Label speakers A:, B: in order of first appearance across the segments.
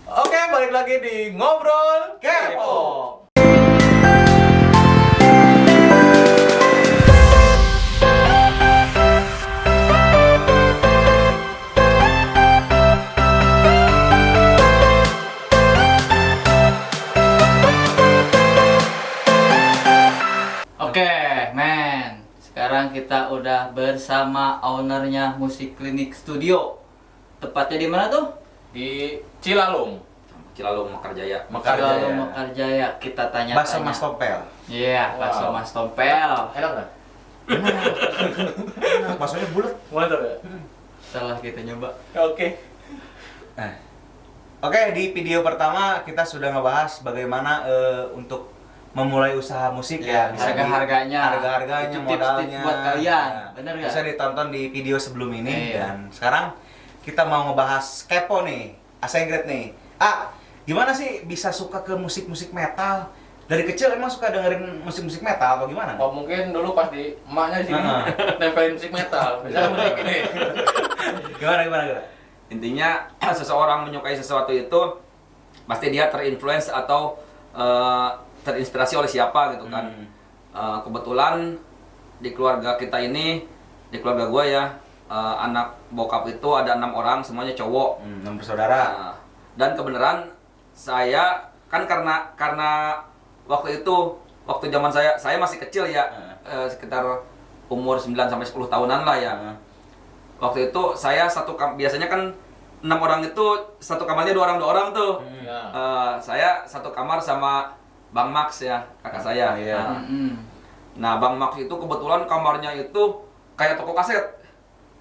A: Oke, balik lagi di Ngobrol Kepo.
B: Oke, men. Sekarang kita udah bersama ownernya Musik Klinik Studio. Tepatnya di mana tuh?
A: Di Cilalung.
C: Cilalung Mekarjaya.
B: Cilalung Mekarjaya. Kita tanya-tanya.
D: Bakso Mas Tompel.
B: Iya, bakso
A: Wow.
B: Mas Tompel.
A: Enak nggak?
D: Baksonya bulat.
A: Mantap ya?
B: Setelah kita nyoba.
A: Oke.
D: Nah. Oke, di video pertama kita sudah ngebahas bagaimana untuk memulai usaha musik
B: Ya, harga-harganya.
D: harga-harganya,
B: Tips-tips
D: modalnya.
B: buat kalian.
D: Nah,
B: Bener nggak?
D: bisa ditonton di video sebelum ini.
B: Iya.
D: Dan sekarang kita mau ngebahas kepo nih, Asengret nih. Gimana sih bisa suka ke musik-musik metal? Dari kecil emang suka dengerin musik-musik metal atau gimana?
A: Oh, mungkin dulu pas di emaknya di sini tempelin musik metal. Bisa musik ini.
D: Gimana?
C: Intinya seseorang menyukai sesuatu itu pasti dia terinfluence atau terinspirasi oleh siapa gitu kan. Kebetulan di keluarga kita ini, di keluarga gue ya, anak bokap itu ada 6 orang, semuanya cowok.
D: 6 bersaudara.
C: Dan kebenaran saya kan karena waktu zaman saya masih kecil ya, sekitar umur 9 sampai 10 tahunan lah ya. Waktu itu saya biasanya kan 6 orang itu satu kamarnya 2 orang tuh.
A: Ya.
C: Saya satu kamar sama Bang Max ya, kakak saya.
D: Iya.
C: Nah, Bang Max itu kebetulan kamarnya itu kayak toko kaset.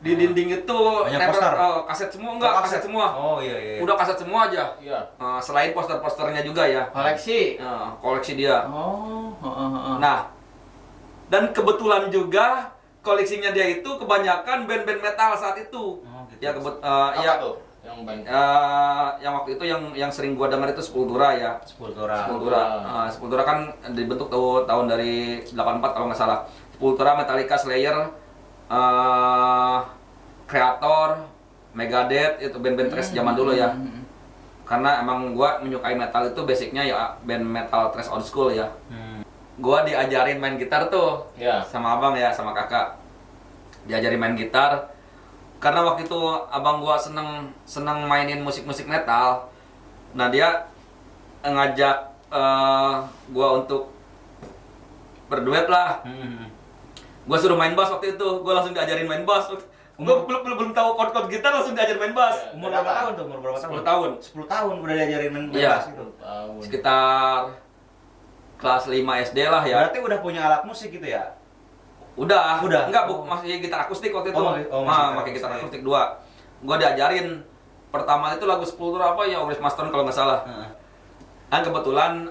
C: Di dinding itu
D: Banyak
C: nempel,
D: poster?
C: kaset semua enggak, kaset semua.
D: Oh iya.
C: Udah kaset semua aja.
A: Iya.
C: Selain poster-posternya juga ya.
B: Koleksi.
C: Koleksi dia.
B: Oh,
C: Nah, dan kebetulan juga koleksinya dia itu kebanyakan band-band metal saat itu.
D: gitu.
C: Ya
A: Apa
C: ya
A: tuh? Yang band.
C: yang waktu itu yang sering gua dengar itu Sepultura ya.
D: Sepultura.
C: Sepultura kan dibentuk tahun dari 84 kalau nggak salah. Sepultura, Metallica, Slayer, Kreator, Megadeth, itu band-band thrash zaman dulu ya. Karena emang gua menyukai metal itu basicnya ya band metal thrash old school ya. Gua diajarin main gitar tuh,
A: Ya.
C: sama abang ya, sama kakak. Diajarin main gitar. Karena waktu itu abang gua seneng mainin musik-musik metal. Nah, dia ngajak gua untuk berduet lah. Gua suruh main bass waktu itu, gua langsung diajarin main bass. Gua belum tahu chord-chord gitar, langsung diajarin main bass.
D: Umur berapa tahun tuh? Umur berapa tahun?
C: 10 tahun.
D: 10 tahun udah diajarin main
C: Iya.
D: bass gitu.
A: Tahun.
C: Sekitar kelas 5 SD lah ya.
D: Berarti udah punya alat musik gitu ya?
C: Udah.
D: Udah?
C: Masih gitar akustik waktu itu.
D: Masih
C: Pakai gitar akustik 2. Gua diajarin pertama itu lagu Sepultura apa ya, Oris Master kalau nggak salah. Dan kebetulan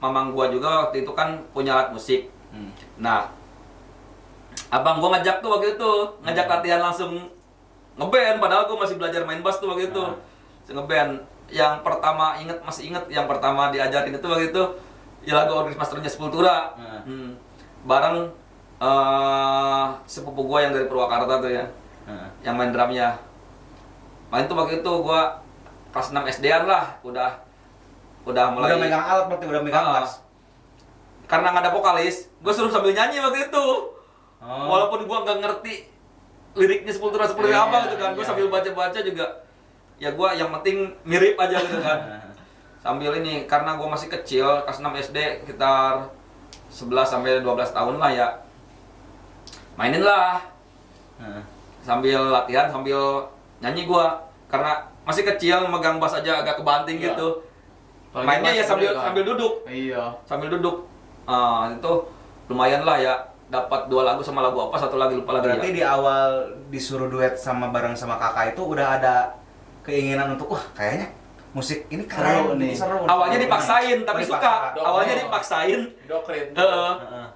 C: mamang gua juga waktu itu kan punya alat musik. Nah, abang gua ngajak tuh waktu itu, ngajak latihan langsung ngeband, padahal gua masih belajar main bass tuh waktu itu. Ngeband. Yang pertama masih inget yang pertama diajarin itu waktu itu ya lagu Oris Masternya Sepultura. Bareng sepupu gua yang dari Purwakarta tuh ya. Yang main drumnya. Main tuh waktu itu gua kelas 6 SD-an lah, udah mulai.
D: Udah megang alat berarti udah megang bass.
C: Karena nggak ada vokalis, gue suruh sambil nyanyi waktu itu. Walaupun gue nggak ngerti liriknya Sepultura seperti apa gitu kan, gue sambil baca-baca juga. Ya gue yang penting mirip aja gitu kan. Sambil ini, karena gue masih kecil, kelas 6 SD, sekitar 11 sampai 12 tahun lah ya. Mainin lah. Sambil latihan, sambil nyanyi gue. Karena masih kecil, megang bass aja agak kebanting
A: Iya.
C: gitu.
B: Apalagi
C: Mainnya ya
B: bass
C: sambil
B: kan.
C: sambil duduk.
B: Iya.
C: Sambil duduk. Itu lumayan lah ya. Dapat 2 lagu sama lagu apa, satu lagi lupa lagi
D: Berarti
C: ya.
D: di awal disuruh duet sama bareng sama kakak itu udah ada keinginan untuk wah kayaknya musik ini
B: Seru
D: keren
B: nih.
D: seru.
C: Awalnya dipaksain tapi
D: Oh,
C: suka.
D: dipaksa.
C: Awalnya dipaksain.
A: Dokret.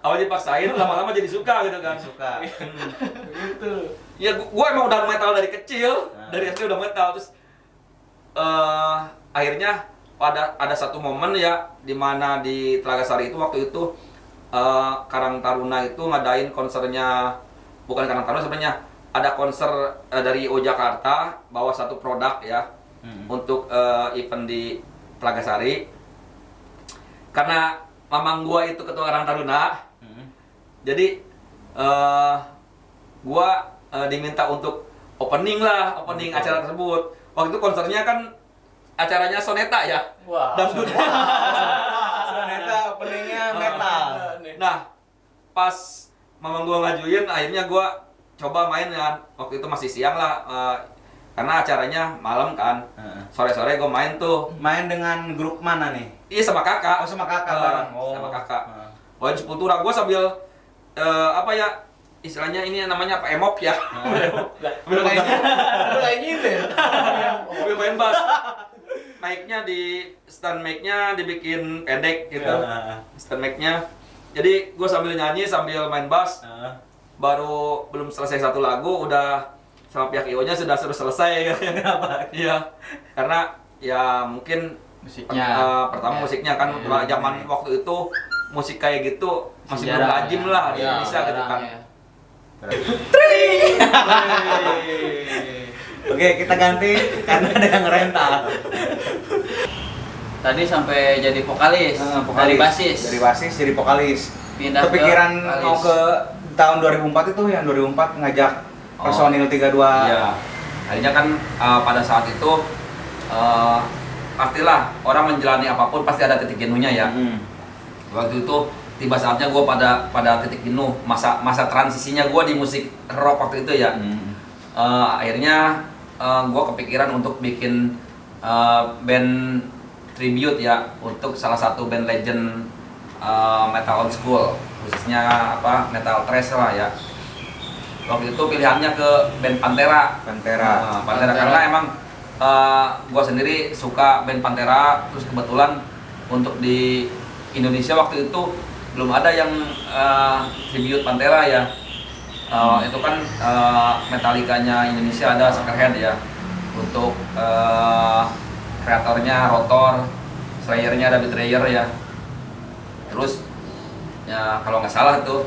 C: Awalnya dipaksain, lama-lama jadi suka gitu kan.
D: Suka.
A: Gitu.
C: Ya gua emang udah metal dari kecil, dari SD udah metal terus akhirnya ada satu momen ya di mana di Telaga Sari itu waktu itu Karang Taruna itu ngadain konsernya, bukan Karang Taruna sebenarnya, ada konser dari O Jakarta bawa satu produk ya. untuk event di Telagasari. Karena mamang gua itu ketua Karang Taruna, jadi gua diminta untuk opening acara tersebut. Waktu itu konsernya kan acaranya soneta ya.
A: Wah.
C: Dangdut.
D: Soneta openingnya metal.
C: Nah, pas mamang gua ngajuin, akhirnya gua coba main kan. Waktu itu masih siang lah, karena acaranya malam kan. Sore-sore gua main tuh.
D: Main dengan grup mana nih?
C: Iya sama kakak.
D: Oh, sama kakak bareng.
C: Sama kakak. Main Sepultura, gua sambil apa ya? Istilahnya ini namanya apa? Emok ya.
A: Mulai nyindir.
C: Sambil main bass. Stand mic-nya dibikin pendek gitu. Stand mic-nya. Jadi gue sambil nyanyi sambil main bass. Baru belum selesai satu lagu udah sama pihak IO-nya sudah selesai. Kenapa? Iya. Karena ya mungkin
B: Musiknya.
C: pertama musiknya kan zaman waktu itu musik kayak gitu masih belum
B: Jarang,
C: lazim
B: ya.
C: lah di
B: Iya,
C: Indonesia gitu
B: jarang,
C: kan.
B: ya.
D: Oke, kita ganti karena ada yang rental.
B: Tadi sampai jadi vokalis, dari basis.
D: Dari basis jadi vokalis.
B: Pindah
D: Kepikiran
B: ke vokalis.
D: mau ke tahun 2004 itu yang 2004 ngajak personil 32.
C: Iya. Akhirnya kan pada saat itu pastilah orang menjalani apapun pasti ada titik jenuhnya ya. Waktu itu tiba saatnya gue pada titik jenuh, masa transisinya gue di musik rock waktu itu ya. Akhirnya gue kepikiran untuk bikin band tribute ya untuk salah satu band legend metal old school, khususnya metal thrash lah ya. Waktu itu pilihannya ke band Pantera. Pantera karena emang gue sendiri suka band Pantera, terus kebetulan untuk di Indonesia waktu itu belum ada yang tribute Pantera ya. Itu kan Metallica-nya Indonesia ada Sackerhead ya. Untuk kreatornya Rotor, Slayer-nya ada Betrayer ya. Terus ya kalau nggak salah tuh.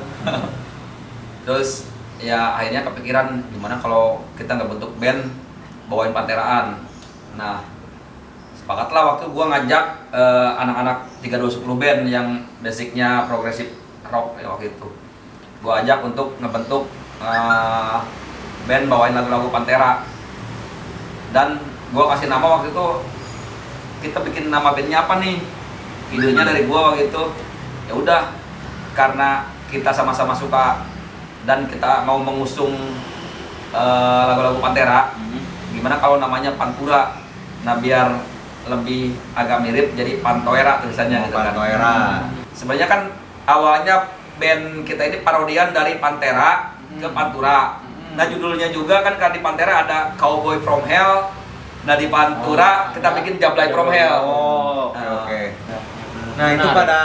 C: Terus ya akhirnya kepikiran gimana kalau kita nggak bentuk band bawain Panteraan. Nah, sepakatlah waktu gua ngajak anak-anak 3210 band yang basicnya progressive rock ya waktu itu. Gua ajak untuk ngebentuk band bawain lagu-lagu Pantera. Dan gua kasih nama waktu itu, kita bikin nama bandnya apa nih? Idenya dari gua waktu itu. Ya udah, karena kita sama-sama suka dan kita mau mengusung lagu-lagu Pantera, gimana kalau namanya Pantura? Nah biar lebih agak mirip jadi Pantoera tulisannya gitu kan.
D: Pantoera.
C: Sebenarnya kan awalnya band kita ini parodian dari Pantera ke Pantura. Nah judulnya juga kan di Pantera ada Cowboy from Hell. Nah di Pantura kita bikin Jablay from Hell.
D: Oh, oke. Nah, itu pada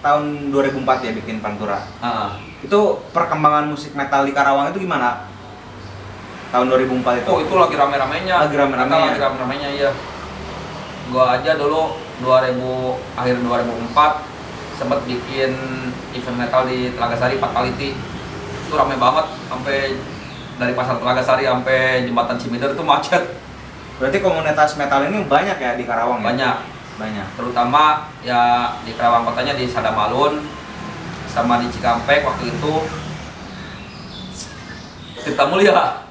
D: tahun 2004 ya bikin Pantura. Itu perkembangan musik metal di Karawang itu gimana? Tahun 2004 itu.
C: Oh, itu lagi rame-ramenya.
D: Lagi rame-ramenya.
C: Lagi rame-ramenya iya. Gua aja dulu akhir 2004 sempat bikin event metal di Telagasari Fatality. Itu rame banget sampai dari pasar Telagasari sampai jembatan Ciminder itu macet.
D: Berarti komunitas metal ini banyak ya di Karawang ya?
C: Banyak. Terutama ya di Karawang kotanya di Sadamalun sama di Cikampek waktu itu. Tirta Mulia.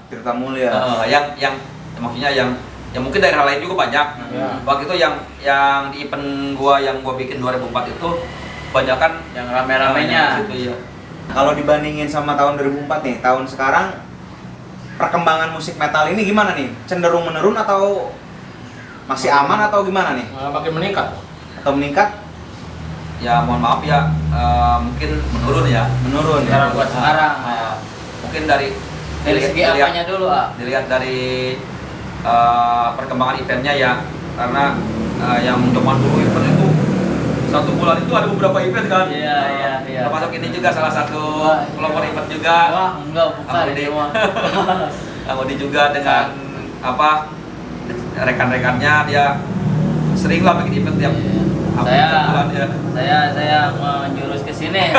C: Yang maksudnya yang mungkin daerah lain juga banyak. Waktu itu yang di event yang gua bikin 2004 itu banyak kan
B: Yang rame-ramenya.
C: Gitu, ya.
D: Kalau dibandingin sama tahun 2004 nih, tahun sekarang perkembangan musik metal ini gimana nih? Cenderung menurun atau masih aman atau gimana nih?
A: Makin meningkat.
D: Atau meningkat?
C: Ya mohon maaf ya, mungkin menurun ya.
D: Menurun ya.
B: Sekarang buat sekarang.
C: Mungkin dari
B: Segi apanya dulu,
C: dilihat dari perkembangan eventnya ya, karena yang zaman dulu event itu satu bulan itu ada beberapa event kan.
B: Iya.
C: Termasuk ini juga salah satu pelopor event juga.
B: Wah, enggak bukan
C: Angudi.
B: ini mah.
C: Angudi juga dengan rekan-rekannya dia sering lah bikin event tiap bulan ya.
B: Saya menjurus ke sini.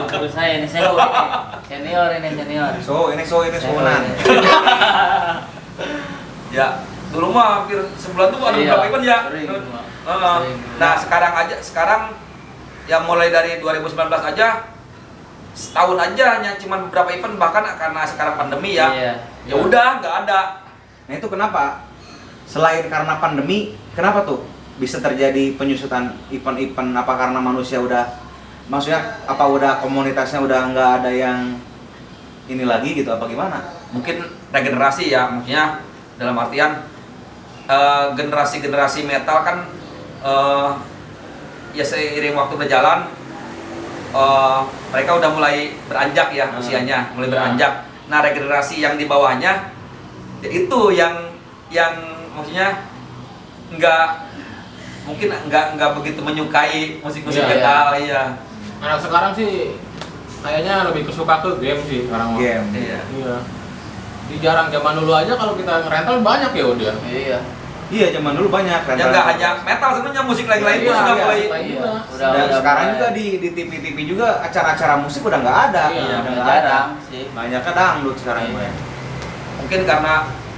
B: Terus saya ini senior.
D: So ini Sonan.
C: Ya Dulu mah hampir sebulan tuh ada
B: Iya,
C: beberapa event ya.
B: sering.
C: Heeh. Nah, sekarang yang mulai dari 2019 aja setahun aja hanya cuma beberapa event, bahkan karena sekarang pandemi ya.
B: Iya.
C: Ya udah nggak ada.
D: Nah itu kenapa? Selain karena pandemi, kenapa tuh bisa terjadi penyusutan event-event? Apa karena manusia maksudnya apa udah komunitasnya udah nggak ada yang ini lagi gitu? Apa gimana?
C: Mungkin regenerasi ya, maksudnya dalam artian generasi-generasi metal kan ya seiring waktu berjalan mereka udah mulai beranjak ya usianya, mulai beranjak. Nah regenerasi yang di bawahnya ya itu yang maksudnya mungkin nggak begitu menyukai musik-musik
A: Iya,
C: metal. Iya.
A: Anak sekarang sih kayaknya lebih kesuka ke game sih sekarang.
D: Game.
C: Iya.
A: Iya. Di jarang zaman dulu aja kalau kita ngerental banyak ya udah.
B: Iya.
D: Iya zaman dulu banyak kan.
C: Ya nggak hanya metal, sebenarnya musik lain-lain
A: Iya,
C: pun sudah
A: iya,
C: mulai.
A: iya.
D: Dan sekarang
B: mulai.
D: juga di TV-TV juga acara-acara musik udah nggak ada.
A: Iya,
D: udah
B: udah
D: nggak ada.
B: jarang sih.
D: Banyak dangdut sekarang.
B: Iya.
C: Mungkin karena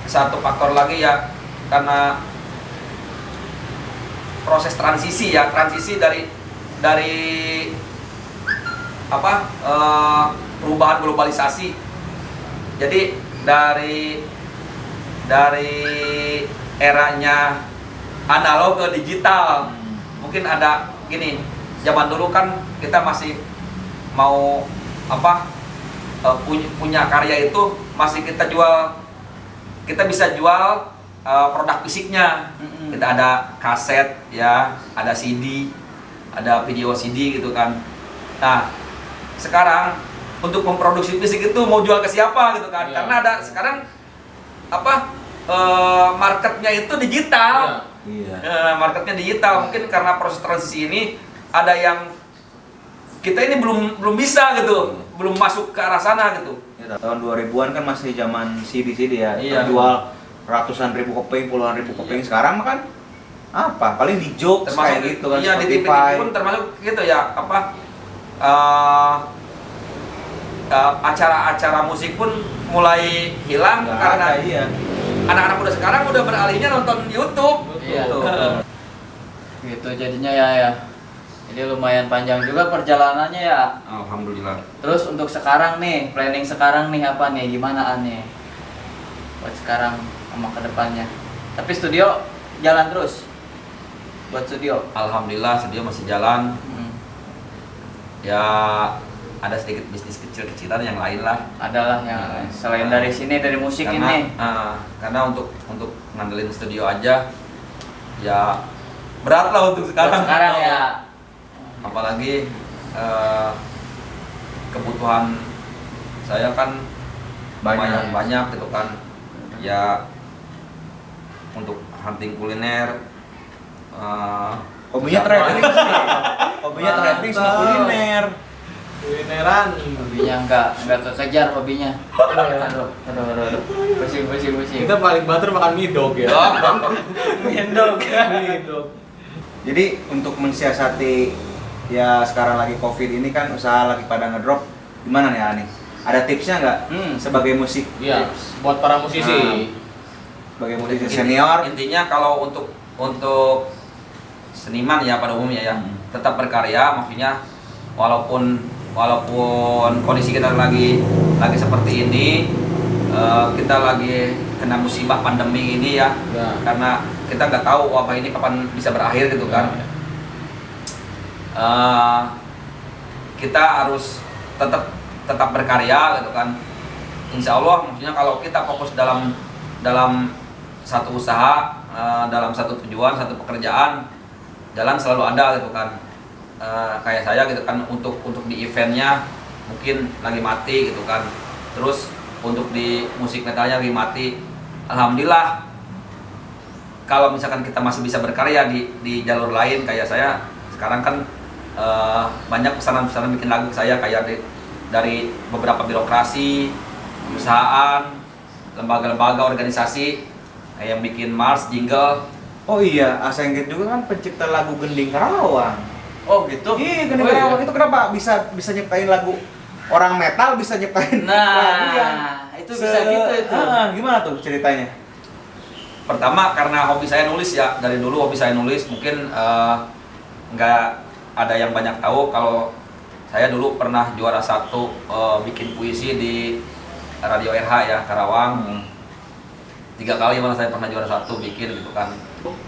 C: satu faktor lagi ya, karena proses transisi dari apa perubahan globalisasi. Jadi dari eranya analog ke digital. Mungkin ada gini, zaman dulu kan kita masih mau punya karya itu masih kita bisa jual produk fisiknya. Kita ada kaset ya, ada CD, ada video CD gitu kan. Nah, sekarang untuk memproduksi fisik itu mau jual ke siapa gitu kan?
A: Iya.
C: Karena ada sekarang marketnya itu digital.
D: Iya.
C: Marketnya digital. Mungkin karena proses transisi ini ada yang kita ini belum bisa gitu, belum masuk ke arah sana gitu.
D: Ya, tahun 2000-an kan masih zaman CD ya,
C: Iya.
D: terjual ratusan ribu keping, puluhan ribu keping. Sekarang kan apa? Paling di jokes kayak gitu kan,
C: iya, di TV
D: Spotify.
C: pun termasuk gitu ya, acara-acara musik pun mulai hilang
D: Nggak
C: karena
D: ada, iya.
C: anak-anak muda sekarang udah beralihnya nonton YouTube.
B: Iya.
C: Gitu.
B: Gitu jadinya ya. Jadi lumayan panjang juga perjalanannya ya.
C: Alhamdulillah.
B: Terus untuk sekarang nih, planning sekarang nih apa nih? Gimana nih? Buat sekarang sama kedepannya. Tapi studio jalan terus. Buat studio.
C: Alhamdulillah studio masih jalan.
B: Hmm.
C: Ya ada sedikit bisnis kecil-kecilan yang lain lah.
B: Adalah yang selain dari sini dari musik ini.
C: Karena untuk ngandelin studio aja ya berat lah untuk
B: Buat
C: sekarang.
B: sekarang ya.
C: Apalagi kebutuhan saya kan banyak gitu kan. Ya untuk hunting kuliner.
D: Hobinya traveling sih. Hobinya traveling sama kuliner.
A: Kulineran.
B: Hobinya enggak kekejar hobinya. Aduh. Pusing.
A: Kita paling batur makan mie dog ya.
B: Gendong.
A: Mie dog.
D: Jadi untuk mensiasati ya sekarang lagi COVID ini kan usaha lagi pada ngedrop, gimana nih Ani? Ada tipsnya nggak sebagai musik?
A: Iya, buat para musisi.
D: Sebagai musisi senior.
C: Intinya kalau untuk seniman ya pada umumnya ya tetap berkarya, maksudnya walaupun kondisi kita lagi seperti ini, kita lagi kena musibah pandemi ini ya, karena kita nggak tahu wabah ini kapan bisa berakhir gitu kan. Kita harus tetap berkarya gitu kan. Insya Allah, maksudnya kalau kita fokus dalam satu usaha, dalam satu tujuan, satu pekerjaan, jalan selalu ada gitu kan. Kayak saya gitu kan, untuk di eventnya mungkin lagi mati gitu kan. Terus untuk di musik metalnya lagi mati. Alhamdulillah, kalau misalkan kita masih bisa berkarya di jalur lain, kayak saya sekarang kan banyak pesanan-pesanan bikin lagu saya kayak dari beberapa birokrasi, perusahaan, lembaga-lembaga, organisasi yang bikin mars, jingle.
D: Oh iya, Asengget juga kan pencipta lagu Gending Karawang.
B: Oh gitu.
D: Iya, Gending Karawang itu kenapa bisa nyiptain lagu orang metal, bisa nyiptain lagu yang
B: Nah, itu bisa gitu itu.
D: Gimana tuh ceritanya?
C: Pertama karena hobi saya nulis ya, dari dulu hobi saya nulis. Mungkin nggak ada yang banyak tahu kalau saya dulu pernah juara 1 bikin puisi di Radio RH ya, Karawang. 3 kali malah saya pernah juara 1 bikin gitu kan.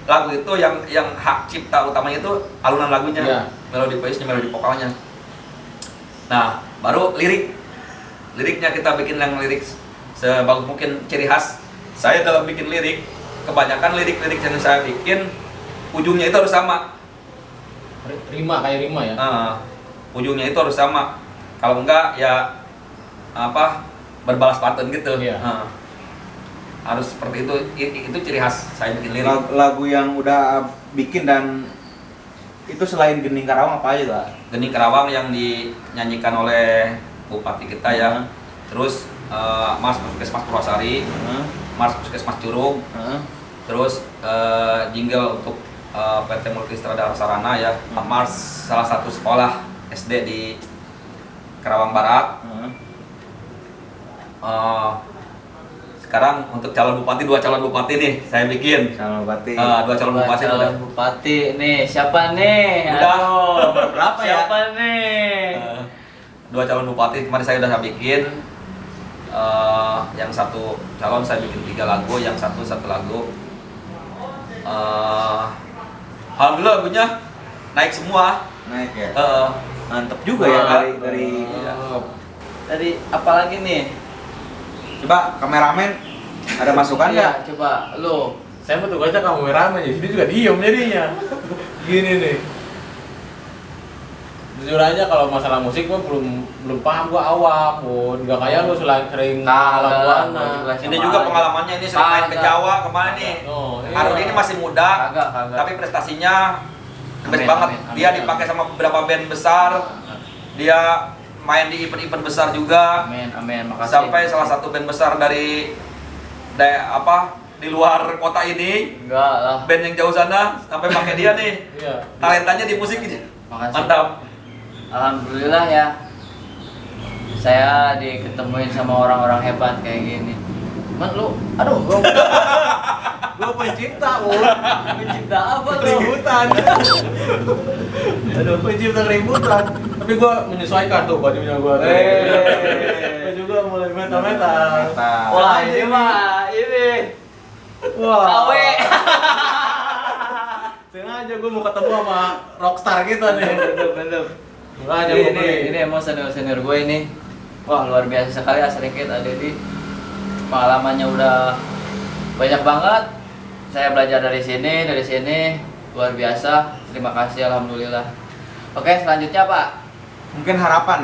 C: Lagu itu yang hak cipta utamanya itu alunan lagunya, melodi puisinya, melodi vokalnya. Nah, baru liriknya kita bikin yang lirik sebagus mungkin, ciri khas saya dalam bikin lirik. Kebanyakan lirik-lirik yang saya bikin ujungnya itu harus sama.
A: Rima kayak rima ya.
C: Ujungnya itu harus sama. Kalau enggak ya berbalas pantun gitu.
A: Iya.
C: Harus seperti itu. Itu ciri khas saya bikin lirik.
D: Lagu yang udah bikin dan itu selain Gening Karawang apa aja Kak?
C: Gening Karawang yang dinyanyikan oleh Bupati kita ya. Terus Mas Puskesmas Purwasari, Mas Puskesmas Curug, terus jingle untuk PT Multistrada Sarana ya, Mars salah satu sekolah SD di Karawang Barat. Sekarang untuk calon bupati, 2 calon bupati nih saya bikin.
D: Calon bupati.
C: 2 calon bupati.
B: Calon bupati nih, siapa nih?
C: Udah.
B: Aduh,
D: Berapa ya?
B: siapa nih?
C: 2 calon bupati kemarin saya udah bikin. Yang 1 calon saya bikin 3 lagu, yang 1 lagu. Alhamdulillah lagunya naik semua.
D: Naik ya. Mantep juga
B: Wah.
D: ya dari
B: Dari apa lagi nih?
D: Coba kameramen ada masukan nggak?
B: Iya, coba lu.
A: Saya mau tugasnya kamu rame jadi dia juga diem jadinya. Gini nih. Jujur aja kalau masalah musik gua belum paham, gua awam. Enggak kayak lu sering
B: Kagak lah,
A: buana.
B: gua juga
C: Ini juga pengalamannya ini sering main ke
B: Kagak.
C: Jawa kemarin nih.
A: Oh, iya.
C: Arudi ini masih muda,
B: Kagak.
C: tapi prestasinya keren
B: Amin,
C: banget.
B: amin,
C: Dia
B: amin.
C: dipakai sama beberapa band besar. Dia main di event-event besar juga.
B: Amin, makasih.
C: Sampai salah satu band besar dari di luar kota ini,
B: Enggak lah.
C: band yang jauh sana sampai pakai dia nih.
A: Iya.
C: Talentanya di musik ini.
B: Makasih.
C: Mantap.
B: Alhamdulillah ya. Saya diketemuin sama orang-orang hebat kayak gini. Man lu, aduh,
A: Gua pencipta,
B: pencipta apa lu?
A: keributan. Aduh, pencipta keributan. Tapi gua menyesuaikan tuh bajunya gua. Baju gua mulai meta-meta.
B: Wah, ini mah ini.
A: Wah.
B: KW.
A: Sengaja gua mau ketemu sama rockstar kita nih.
B: Bener.
A: Sengaja gua beli.
B: Ini emang senior gue ini. Wah, luar biasa sekali Asrikit Adedi. Pengalamannya udah banyak banget. Saya belajar dari sini, luar biasa. Terima kasih, alhamdulillah. Oke, selanjutnya Pak.
D: Mungkin harapan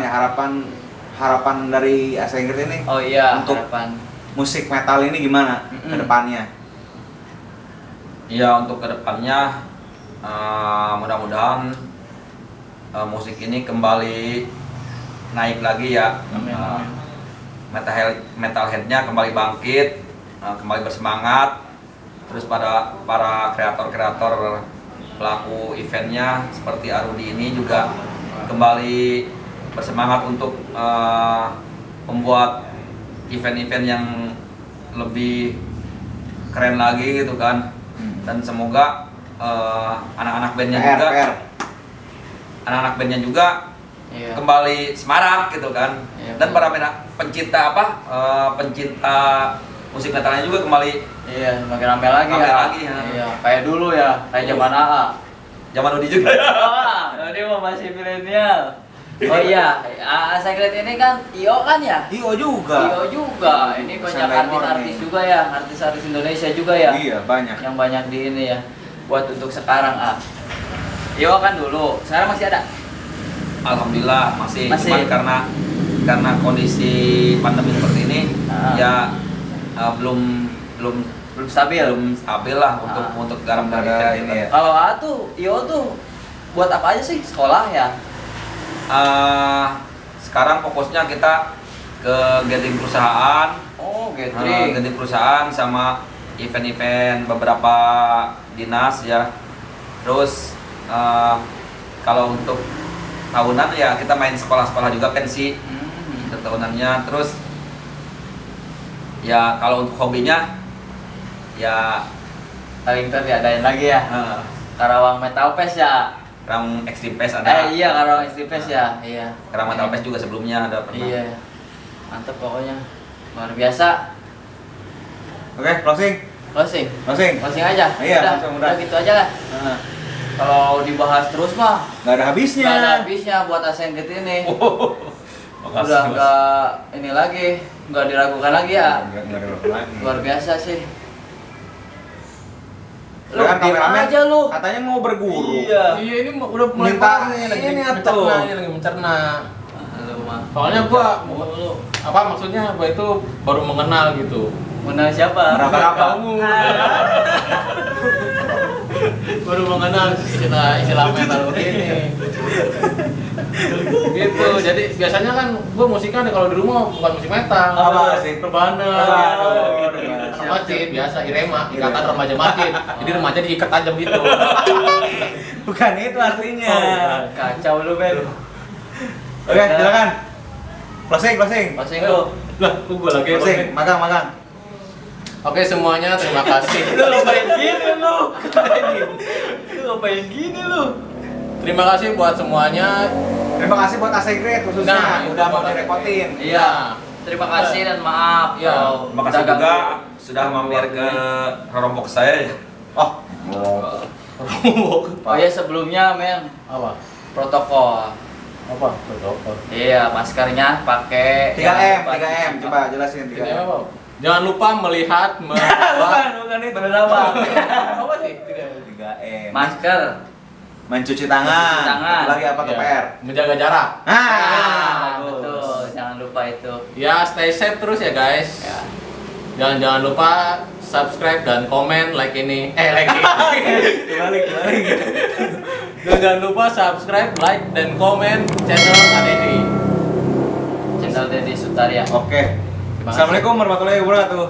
D: dari Asengkrit ini
B: Oh iya,
D: Untuk-
B: harapan.
D: musik metal ini gimana ke depannya?
C: Iya, untuk kedepannya mudah-mudahan musik ini kembali naik lagi ya.
B: Amin, amin.
C: Metalheadnya kembali bangkit, kembali bersemangat. Terus pada para kreator-kreator pelaku eventnya seperti Arudi ini juga kembali bersemangat untuk membuat event-event yang lebih keren lagi gitu kan. Dan semoga anak-anak bandnya juga, anak-anak bandnya juga
B: Iya.
C: kembali semarak gitu kan.
B: Iya,
C: Dan
B: betul.
C: para pencinta pencinta musik metalnya juga kembali
B: Iya, semakin ramai lagi
C: Ramai
B: ya.
C: lagi, ya.
B: Iya, kayak dulu ya, kayak zaman AA.
C: zaman Udi juga ya.
B: Wah, ini mau masih milenial. Oh iya, Asrikit ini kan IO kan ya?
D: Io juga.
B: IO juga. Ini banyak
D: Sunday
B: artis-artis
D: morning.
B: juga ya, artis-artis Indonesia juga ya.
D: Iya, banyak.
B: Yang banyak di ini ya. Buat untuk sekarang IO kan dulu, sekarang masih ada.
C: Alhamdulillah masih.
B: Masih.
C: Cuman karena kondisi pandemi seperti ini ya belum
B: Stabil.
C: stabil lah untuk garam dari
D: Ada
C: event
D: ini ya.
B: Kalau tuh IO tuh buat apa aja sih? Sekolah ya?
C: Sekarang fokusnya kita ke gathering perusahaan,
B: Oh, gathering.
C: gathering perusahaan sama event-event beberapa dinas ya. Terus kalau untuk tahunan ya kita main sekolah-sekolah juga pensi untuk tahunannya. Terus ya kalau untuk hobinya ya
B: paling ntar diadain lagi ya.
D: Heeh.
B: Karawang Metal Fest ya.
C: Karawang Extreme Fest ada.
B: Iya Karawang Extreme Fest ya. Iya.
C: Karawang Metal Fest juga sebelumnya ada pernah.
B: Iya. Mantep pokoknya. Luar biasa.
D: Oke, closing.
B: Closing.
D: Closing.
B: Closing aja.
D: Iya,
B: udah,
D: langsung,
B: udah
D: udah.
B: gitu aja lah.
D: Heeh.
B: Kalau dibahas terus mah
D: Nggak ada habisnya.
B: nggak ada habisnya buat ASN Kit ini.
C: Makasih,
B: Udah
C: Mas.
B: nggak ini lagi, nggak diragukan lagi ya.
D: Nggak ada lagi.
B: Luar biasa sih. Lu
D: Kan
B: diem
D: kameramen
B: aja lu.
D: katanya mau berguru.
B: Iya.
A: Iya ini udah mulai
D: Minta
A: parah nih, lagi
D: ini
A: mencerna,
D: atuh.
A: ini lagi mencerna.
B: Lu mah.
A: Soalnya gua
B: Lu
A: apa maksudnya gua itu baru mengenal gitu.
B: mengenal siapa?
D: Berapa?
A: Kamu. Baru mengenal istilah metal begini. Gitu. Jadi biasanya kan gua musiknya kalau di rumah bukan musik metal.
D: Apa sih?
A: Rebana.
B: Oh,
A: gitu.
B: gitu.
A: Anak macit biasa Irema, ikatan remaja macit. Jadi remaja diikat tajam gitu.
D: Bukan itu artinya.
B: Kacau lu, Ben.
D: Oke, silakan. Closing.
B: Pasing lu.
A: Lah, gua lagi
D: Closing. Magang.
A: Oke semuanya terima kasih.
B: Lu ngapain gini lu? Lu ngapain gini lu?
A: Terima kasih buat semuanya.
D: Terima kasih buat Asegret khususnya
A: Nah,
D: udah mau
A: buat
D: direpotin.
B: Iya. Terima kasih dan maaf.
A: Iya.
B: kalau
C: Terima kasih
B: udah
C: juga
B: ganggu.
C: sudah mampir ke rombok saya ya.
D: Oh,
B: Oh iya sebelumnya men
A: Apa?
B: protokol.
A: Apa? Protokol.
B: Iya, maskernya pakai
D: 3M, coba jelasin 3M.
A: Tidak apa? Jangan lupa melihat
D: Bukan itu.
B: Bener apa?
A: apa sih?
D: 3M.
B: Masker.
D: Mencuci tangan.
B: Mencuci tangan.
D: Itu lagi apa tuh
A: Ya,
D: PR?
A: menjaga jarak.
D: Bagus.
B: Betul. Jangan lupa itu.
A: Ya, stay safe terus ya guys.
B: Ya.
A: Jangan lupa subscribe dan komen like ini. Like ini.
D: Kembali.
A: Jangan lupa subscribe, like dan komen channel Adedi.
B: Channel Deddy Sutaria.
D: Oke.
B: Terima kasih.
D: Assalamualaikum warahmatullahi wabarakatuh.